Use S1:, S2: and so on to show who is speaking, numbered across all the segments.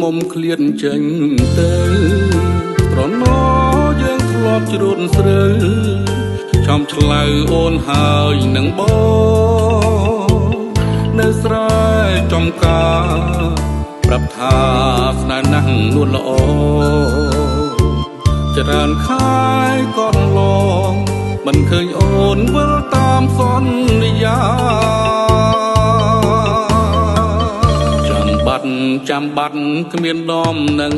S1: មុំឃ្លានចេញទៅត្រណោយើងធ្លាប់ជ្រុនស្រើចំឆ្លៅអូនហើយនឹងបងនៅស្រែចំការប្រាប់ថាស្នេហ៍ណាស់នួនល្អច្រើនខែកូនឡងមិនឃើញអូនវិលតាមសន្យាចាំបាត់គ្មានដំនឹង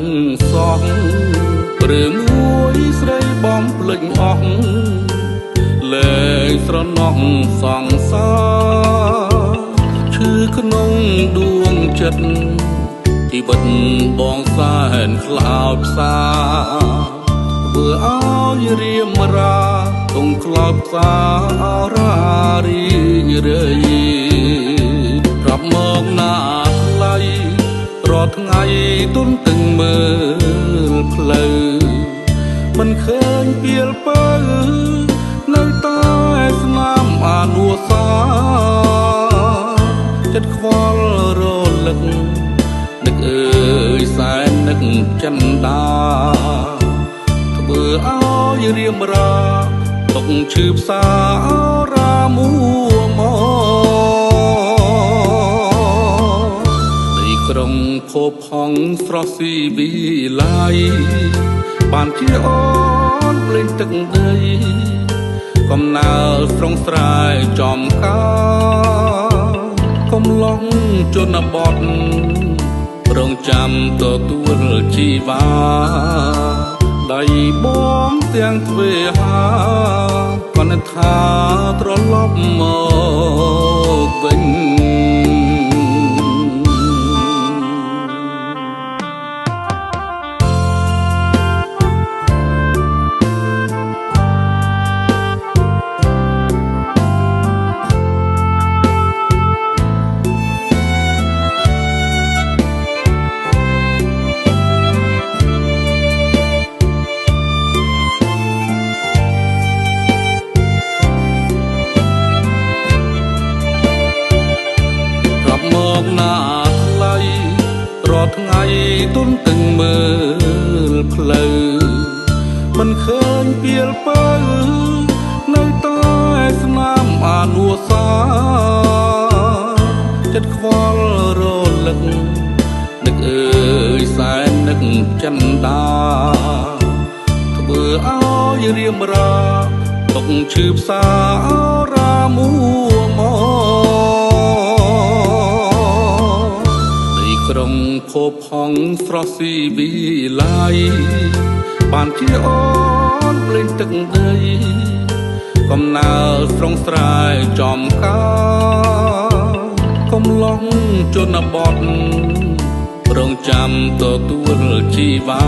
S1: សោះឬមួយស្រីបំភ្លេចអស់លែងស្រណោះសង្សារឈឺក្នុងដួងចិត្តជីវិតបងសែនខ្លោចផ្សាធ្វើឲ្យរៀមរាទងខ្លោចផ្សារារីរឿយប្រាប់មកណាថ្លៃរាល់ថ្ងៃទុនទឹងមើលផ្លូវមិនឃើញពៀលពើនៅតែស្នាមអានុសាចិត្តខ្វល់រលឹកនឹកអើយសែននឹកចិនដាធ្វើឲ្យរៀមរាຕົកឈឺផ្សារាមួមកក្រុងភពផង់ស្រស់ស៊ីវិល័យបានជាអូនភ្លេងទឹកដីកំណើស្រងស្រែចំការកំឡុងជនបទរងចាំទទួលជីវ៉ាដៃបងទាំងទ្វេហាគាត់ថាត្រឡប់មកវិញមកណាថ្លៃរាល់ថ្ងៃទុនទឹងមើលផ្លូវមិនឃើញពៀលពើនៅតែស្នាមអានុសាចិត្តខ្វល់រលឹកនឹកអើយសែននឹកចិនដាធ្វើឲ្យរៀមរាຕົកឈឺផ្សារាមួមកក្រុងភពផង់ស្រស់ស៊ីវិល័យបានជាអូនភ្លេងទឹកដីកំណើស្រងស្រែចំការកំឡុងជនបទរងចាំទទួលជីវ៉ា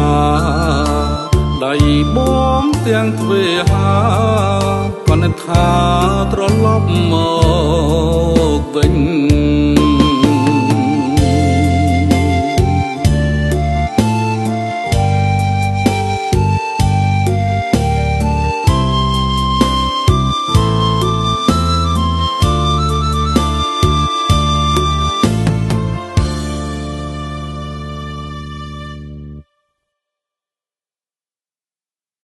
S1: ដៃបងទាំងទ្វេហាគាត់ថាត្រឡប់មក